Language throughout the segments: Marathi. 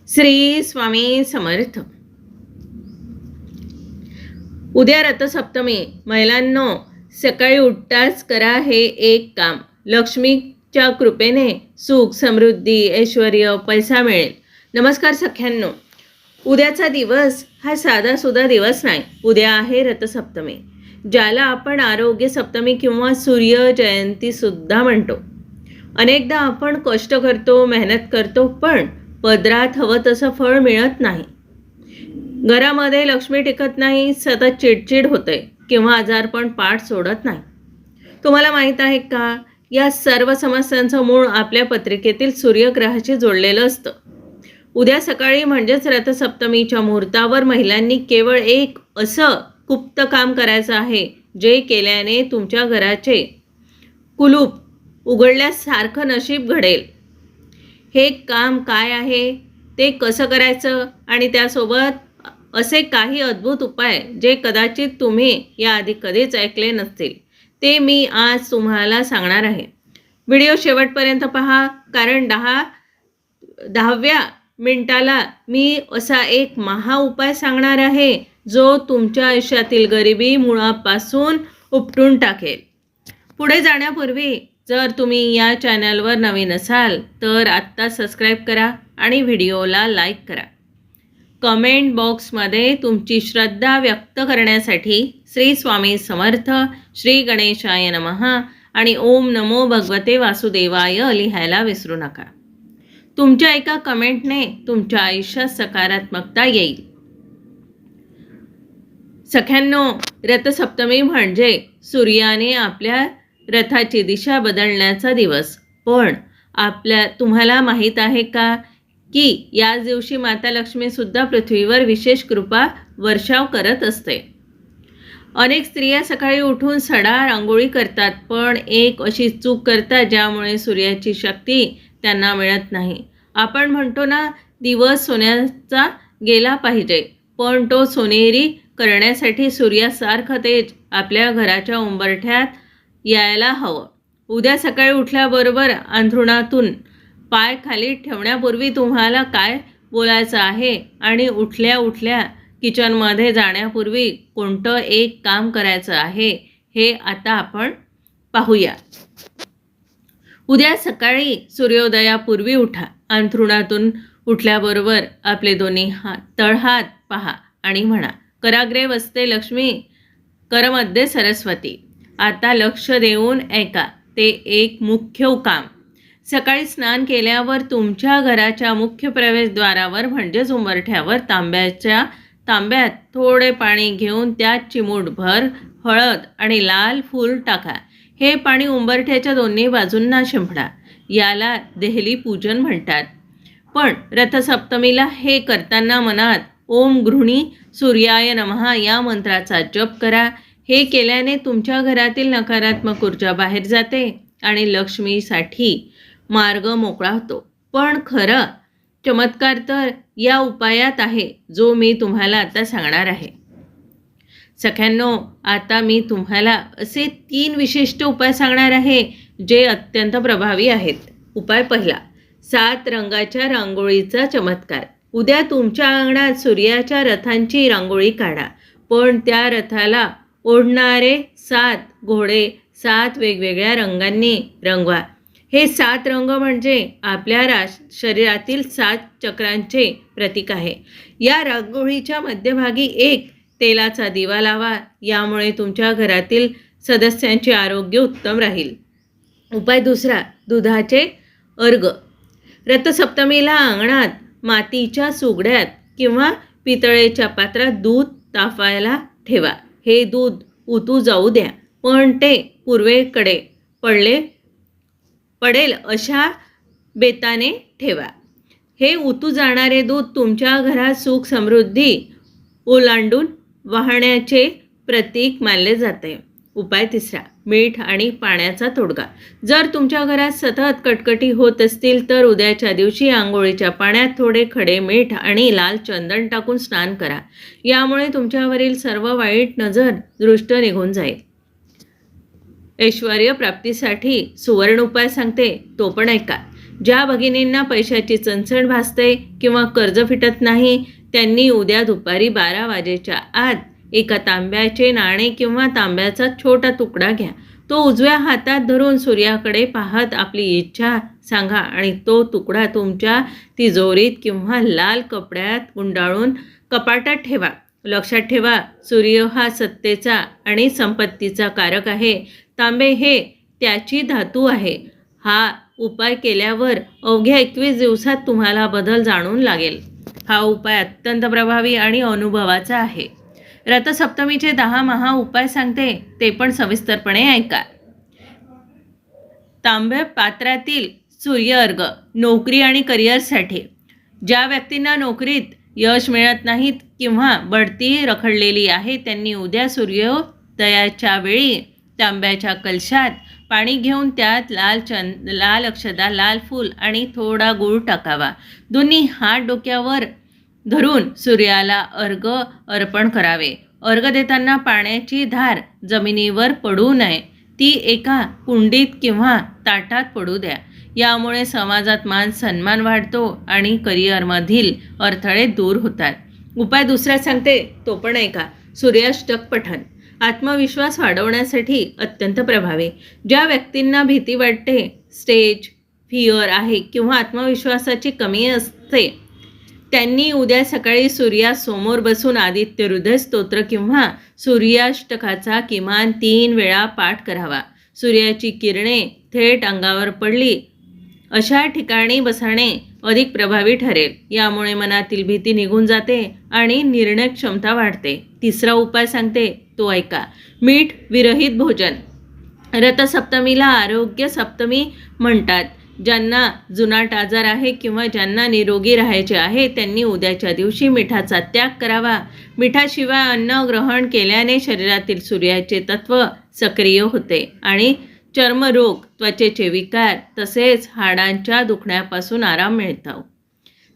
श्री स्वामी समर्थ. उद्या रथसप्तमी. महिलांनो, सकाळी उठताच करा हे एक काम. लक्ष्मीच्या कृपेने सुख, समृद्धी, ऐश्वर्य, पैसा मिळेल. नमस्कार सख्यांनो. उद्याचा दिवस हा साधासुद्धा दिवस नाही. उद्या आहे रथसप्तमी, ज्याला आपण आरोग्य सप्तमी किंवा सूर्य जयंती सुद्धा म्हणतो. अनेकदा आपण कष्ट करतो, मेहनत करतो, पण पदरात हवं तसं फळ मिळत नाही. घरामध्ये लक्ष्मी टिकत नाही, सतत चिडचिड होते किंवा आजारपण पाठ सोडत नाही. तुम्हाला माहीत आहे का, या सर्व समस्यांचं मूळ आपल्या पत्रिकेतील सूर्यग्रहाशी जोडलेलं असतं. उद्या सकाळी म्हणजेच रथसप्तमीच्या मुहूर्तावर महिलांनी केवळ एक असं गुप्त काम करायचं आहे, जे केल्याने तुमच्या घराचे कुलूप उघडल्यासारखं नशीब घडेल. हे काम काय आहे, ते कसं करायचं आणि त्यासोबत असे काही अद्भुत उपाय जे कदाचित तुम्ही याआधी कधीच ऐकले नसतील, ते मी आज तुम्हाला सांगणार आहे. व्हिडिओ शेवटपर्यंत पहा, कारण 10व्या मिनिटाला मी असा एक महाउपाय सांगणार आहे, जो तुमच्या आयुष्यातील गरिबी मुळापासून उपटून टाकेल. पुढे जाण्यापूर्वी जर तुम्ही या चॅनलवर नवीन असाल तर आत्ता सबस्क्राईब करा आणि व्हिडिओला लाईक करा. कमेंट बॉक्समध्ये तुमची श्रद्धा व्यक्त करण्यासाठी श्री स्वामी समर्थ, श्री गणेशाय नमः आणि ओम नमो भगवते वासुदेवाय लिहायला विसरू नका. तुमच्या एका कमेंटने तुमच्या आयुष्यात सकारात्मकता येईल. सख्यांनो, रथसप्तमी म्हणजे सूर्याने आपल्या रथाची दिशा बदलण्याचा दिवस. पण तुम्हाला माहीत आहे का की याच दिवशी माता लक्ष्मीसुद्धा पृथ्वीवर विशेष कृपा वर्षाव करत असते. अनेक स्त्रिया सकाळी उठून सडा रांगोळी करतात, पण एक अशी चूक करतात ज्यामुळे सूर्याची शक्ती त्यांना मिळत नाही. आपण म्हणतो ना, दिवस सोन्याचा गेला पाहिजे, पण तो सोनेरी करण्यासाठी सूर्यासारखं तेज आपल्या घराच्या उंबरठ्यात यायला हवं. उद्या सकाळी उठल्याबरोबर अंथरुणातून पाय खाली ठेवण्यापूर्वी तुम्हाला काय बोलायचं आहे आणि उठल्या उठल्या किचनमध्ये जाण्यापूर्वी कोणतं एक काम करायचं आहे, हे आता आपण पाहूया. उद्या सकाळी सूर्योदयापूर्वी उठा. अंथरुणातून उठल्याबरोबर आपले दोन्ही तळहात पहा आणि म्हणा, कराग्रे वसते लक्ष्मी, करमध्ये सरस्वती. आता लक्ष देऊन ऐका, ते एक मुख्य काम. सकाळी स्नान केल्यावर तुमच्या घराच्या मुख्य प्रवेशद्वारावर म्हणजेच उंबरठ्यावर तांब्यात थोडे पाणी घेऊन त्यात चिमूटभर हळद आणि लाल फूल टाका. हे पाणी उंबरठ्याच्या दोन्ही बाजूंना शिंपडा. याला देहली पूजन म्हणतात. पण रथसप्तमीला हे करताना मनात ओम गृहिणी सूर्याय नमः या मंत्राचा जप करा. हे केल्याने तुमच्या घरातील नकारात्मक ऊर्जा बाहेर जाते आणि लक्ष्मीसाठी मार्ग मोकळा होतो. पण खरं चमत्कार तर या उपायात आहे, जो मी तुम्हाला आता सांगणार आहे. सख्यांनो, आता मी तुम्हाला असे 3 विशिष्ट उपाय सांगणार आहे, जे अत्यंत प्रभावी आहेत. उपाय पहिला, 7 रंगाच्या रांगोळीचा चमत्कार. उद्या तुमच्या अंगणात सूर्याच्या रथांची रांगोळी काढा, पण त्या रथाला ओढणारे 7 घोडे 7 वेगवेगळ्या रंगांनी रंगवा. हे 7 रंग म्हणजे आपल्या शरीरातील 7 चक्रांचे प्रतीक आहे. या रांगोळीच्या मध्यभागी एक तेलाचा दिवा लावा. यामुळे तुमच्या घरातील सदस्यांचे आरोग्य उत्तम राहील. उपाय दुसरा, दुधाचे अर्घ. रथसप्तमीला अंगणात मातीच्या सुगड्यात किंवा पितळेच्या पात्रात दूध तापायला ठेवा. हे दूध उतू जाऊ द्या, पण ते पूर्वेकडे पडेल अशा बेताने ठेवा. हे उतू जाणारे दूध तुमच्या घरात सुख समृद्धी ओलांडून वाहण्याचे प्रतीक मानले जाते. उपाय तिसरा, मीठ आणि पाण्याचा तोडगा. जर तुमच्या घरात सतत कटकटी होत असतील तर उद्याच्या दिवशी आंघोळीच्या पाण्यात थोडे खडे मीठ आणि लाल चंदन टाकून स्नान करा. यामुळे तुमच्यावरील सर्व वाईट नजर दृष्ट निघून जाईल. ऐश्वर्य प्राप्तीसाठी सुवर्ण उपाय सांगते, तो पण ऐका. ज्या भगिनींना पैशाची चणचण भासते किंवा कर्ज फिटत नाही, त्यांनी उद्या दुपारी 12 वाजेच्या आत एका तांब्याचे नाणे किंवा तांब्याचा छोटा तुकडा घ्या. तो उजव्या हातात धरून सूर्याकडे पाहत आपली इच्छा सांगा आणि तो तुकडा तुमच्या तिजोरीत किंवा लाल कपड्यात गुंडाळून कपाटात ठेवा. लक्षात ठेवा, सूर्य हा सत्तेचा आणि संपत्तीचा कारक आहे. तांबे हे त्याची धातू आहे. हा उपाय केल्यावर अवघ्या 21 दिवसात तुम्हाला बदल जाणून लागेल. हा उपाय अत्यंत प्रभावी आणि अनुभवाचा आहे. रथसप्तमीचे 10 महा उपाय सांगते, ते पण सविस्तरपणे ऐका. तांब्या पात्रातील सूर्य अर्घ. नोकरी आणि करिअरसाठी. ज्या व्यक्तींना नोकरीत यश मिळत नाहीत किंवा बढती रखडलेली आहे, त्यांनी उद्या सूर्योदयाच्या वेळी तांब्याच्या कलशात पाणी घेऊन त्यात लाल अक्षदा, लाल फूल आणि थोडा गूळ टाकावा. दोन्ही हात डोक्यावर धरून सूर्याला अर्घ अर्पण करावे. अर्घ देताना पाण्याची धार जमिनीवर पडू नये, ती एका कुंडीत किंवा ताटात पडू द्या. यामुळे समाजात मान सन्मान वाढतो आणि करिअरमधील अडथळे दूर होतात. उपाय दुसरा सांगते, तो पण ऐका. सूर्याष्टक पठण. आत्मविश्वास वाढवण्यासाठी अत्यंत प्रभावी. ज्या व्यक्तींना भीती वाटते, स्टेज फिअर आहे किंवा आत्मविश्वासाची कमी असते, त्यांनी उद्या सकाळी सूर्यासमोर बसून आदित्य हृदय स्तोत्र किंवा सूर्याष्टकाचा किमान 3 वेळा पाठ करावा. सूर्याची किरणे थेट अंगावर पडली अशा ठिकाणी बसणे अधिक प्रभावी ठरेल. यामुळे मनातील भीती निघून जाते आणि निर्णय क्षमता वाढते. तिसरा उपाय सांगते, तो ऐका. मीठ विरहित भोजन. रथसप्तमीला आरोग्य सप्तमी म्हणतात. ज्यांना जुनाट आजार आहे किंवा ज्यांना निरोगी राहायचे आहे, त्यांनी उद्याच्या दिवशी मिठाचा त्याग करावा. मिठाशिवाय अन्न ग्रहण केल्याने शरीरातील सूर्याचे तत्व सक्रिय होते आणि चर्मरोग, त्वचेचे विकार तसेच हाडांच्या दुखण्यापासून आराम मिळतो.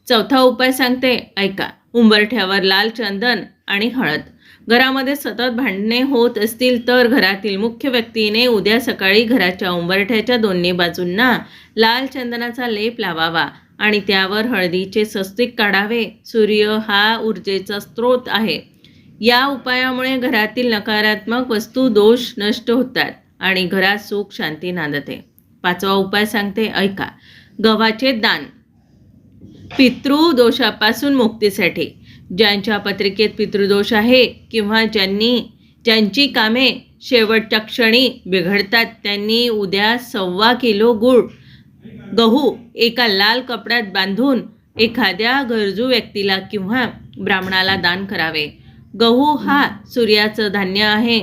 चौथा उपाय सांगते, ऐका. उंबरठ्यावर लाल चंदन आणि हळद. घरामध्ये सतत भांडणे होत असतील तर घरातील मुख्य व्यक्तीने उद्या सकाळी घराच्या उंबरठ्याच्या दोन्ही बाजूंना लाल चंदनाचा लेप लावावा आणि त्यावर हळदीचे स्वस्तिक काढावे. सूर्य हा ऊर्जेचा स्रोत आहे. या उपायामुळे घरातील नकारात्मक वस्तू दोष नष्ट होतात आणि घरात सुख शांती नांदते. पाचवा उपाय सांगते, ऐका. गव्हाचे दान. पितृदोषापासून मुक्तीसाठी. ज्यांच्या पत्रिकेत पितृदोष आहे किंवा ज्यांची कामे शेवटच्या क्षणी बिघडतात, त्यांनी उद्या 1.25 किलो गहू एका लाल कपड्यात बांधून एखाद्या गरजू व्यक्तीला किंवा ब्राह्मणाला दान करावे. गहू हा सूर्याचं धान्य आहे.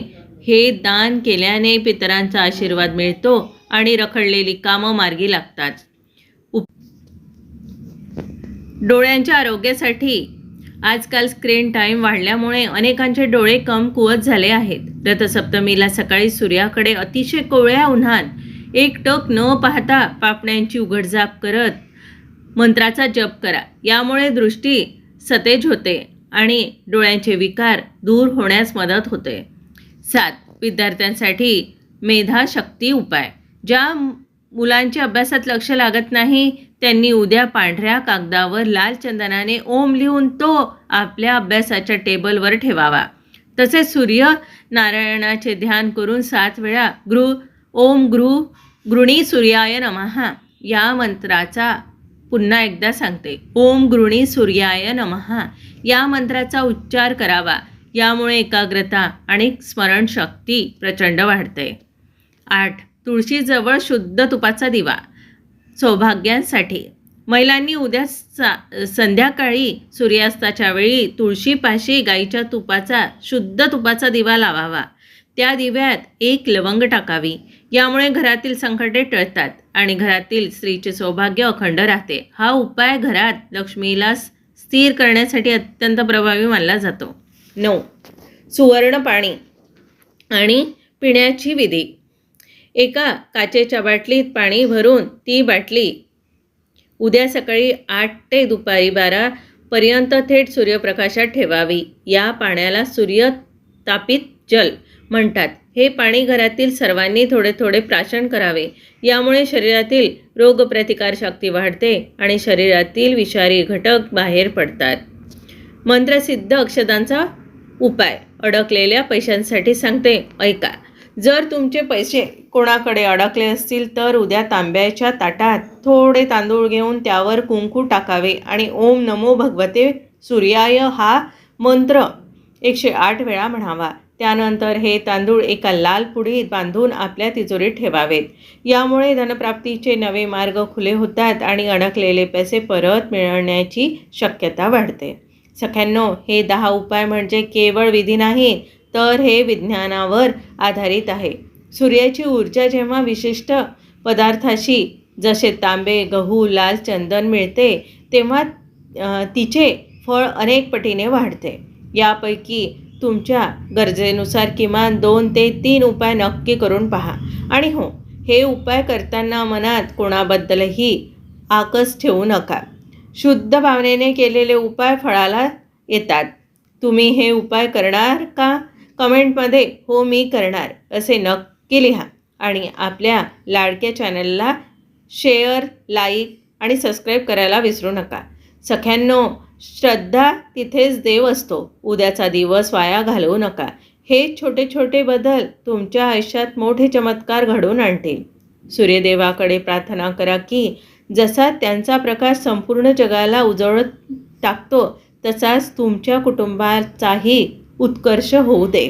हे दान केल्याने पितरांचा आशीर्वाद मिळतो आणि रखडलेली कामं मार्गी लागतात. डोळ्यांच्या आरोग्यासाठी. आजकाल स्क्रीन टाईम वाढल्यामुळे अनेकांचे डोळे कमकुवत झाले आहेत. रथसप्तमीला सकाळी सूर्याकडे अतिशय कोवळ्या उन्हात एकटक न पाहता पापण्यांची उघडझाप करत मंत्राचा जप करा. यामुळे दृष्टी सतेज होते आणि डोळ्यांचे विकार दूर होण्यास मदत होते. 7. विद्यार्थ्यांसाठी मेधाशक्ती उपाय. ज्या मुलांच्या अभ्यासात लक्ष लागत नाही, त्यांनी उद्या पांढऱ्या कागदावर लाल चंदनाने ओम लिहून तो आपल्या अभ्यासाच्या टेबलवर ठेवावा. तसेच सूर्यनारायणाचे ध्यान करून 7 वेळा ओम गृणी सूर्याय नमः या मंत्राचा पुन्हा एकदा सांगते. ओम गृणी सूर्याय नमः या मंत्राचा उच्चार करावा. यामुळे एकाग्रता आणि स्मरणशक्ती प्रचंड वाढते. 8. तुळशीजवळ शुद्ध तुपाचा दिवा. सौभाग्यांसाठी. महिलांनी उद्या संध्याकाळी सूर्यास्ताच्या वेळी तुळशीपाशी गाईच्या शुद्ध तुपाचा दिवा लावावा. त्या दिव्यात 1 लवंग टाकावी. यामुळे घरातील संकटे टळतात आणि घरातील स्त्रीचे सौभाग्य अखंड राहते. हा उपाय घरात लक्ष्मीला स्थिर करण्यासाठी अत्यंत प्रभावी मानला जातो. 9. सुवर्ण पाणी आणि पिण्याची विधी. एका काचेच्या बाटलीत पाणी भरून ती बाटली उद्या सकाळी 8 ते दुपारी 12 पर्यंत थेट सूर्यप्रकाशात ठेवावी. या पाण्याला सूर्यतापित जल म्हणतात. हे पाणी घरातील सर्वांनी थोडे थोडे प्राशन करावे. यामुळे शरीरातील रोगप्रतिकारशक्ती वाढते आणि शरीरातील विषारी घटक बाहेर पडतात. मंत्रसिद्ध अक्षतांचा उपाय अडकलेल्या पैशांसाठी सांगते, ऐका. जर तुमचे पैसे कोणाकडे अडकले असतील तर उद्या तांब्याच्या ताटात थोडे तांदूळ घेऊन त्यावर कुंकू टाकावे आणि ओम नमो भगवते सूर्याय हा मंत्र 108 वेळा म्हणावा. त्यानंतर हे तांदूळ एका लाल पुडीत बांधून आपल्या तिजोरीत ठेवावेत. यामुळे धनप्राप्तीचे नवे मार्ग खुले होतात आणि अडकलेले पैसे परत मिळण्याची शक्यता वाढते. सख्यांनो, हे 10 उपाय म्हणजे केवळ विधी नाही, तर हे विज्ञानावर आधारित आहे. सूर्याची ऊर्जा जेव्हा विशिष्ट पदार्थाशी जसे तांबे, गहू, लाल चंदन मिळते तेव्हा तिचे फळ अनेक पटीने वाढते. यापैकी तुमच्या गरजेनुसार किमान 2 ते 3 उपाय नक्की करून पहा. आणि हो, हे उपाय करताना मनात कोणाबद्दलही आकस ठेवू नका. शुद्ध भावनेने केलेले उपाय फळाला येतात. तुम्ही हे उपाय करणार का? कमेंटमध्ये हो मी करणार असे नक्की लिहा आणि आपल्या लाडक्या चॅनलला शेअर, लाईक आणि सबस्क्राईब करायला विसरू नका. सख्यांनो, श्रद्धा तिथेच देव असतो. उद्याचा दिवस वाया घालवू नका. हे छोटे छोटे बदल तुमच्या आयुष्यात मोठे चमत्कार घडवून आणतील. सूर्यदेवाकडे प्रार्थना करा की जसा त्यांचा प्रकाश संपूर्ण जगाला उजळत टाकतो तसाच तुमच्या कुटुंबाचाही उत्कर्ष होऊ दे.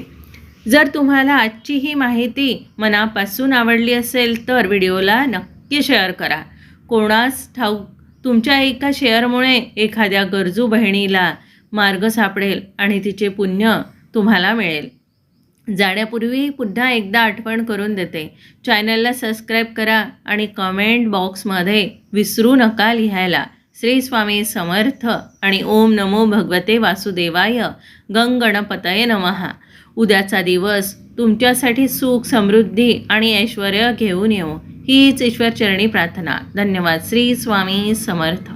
जर तुम्हाला आजची ही माहिती मनापासून आवडली असेल तर व्हिडिओला नक्की शेअर करा. कोणास ठाऊक तुमच्या एका शेअरमुळे एखाद्या गरजू बहिणीला मार्ग सापडेल आणि तिचे पुण्य तुम्हाला मिळेल. जाण्यापूर्वी पुन्हा एकदा आठवण करून देते, चॅनलला सबस्क्राईब करा आणि कमेंट बॉक्समध्ये विसरू नका लिहायला श्री स्वामी समर्थ आणि ओम नमो भगवते वासुदेवाय गणपतये नमः. उद्याचा दिवस तुमच्यासाठी सुख, समृद्धी आणि ऐश्वर्य घेऊन येऊ हीच ईश्वरचरणी प्रार्थना. धन्यवाद. श्री स्वामी समर्थ.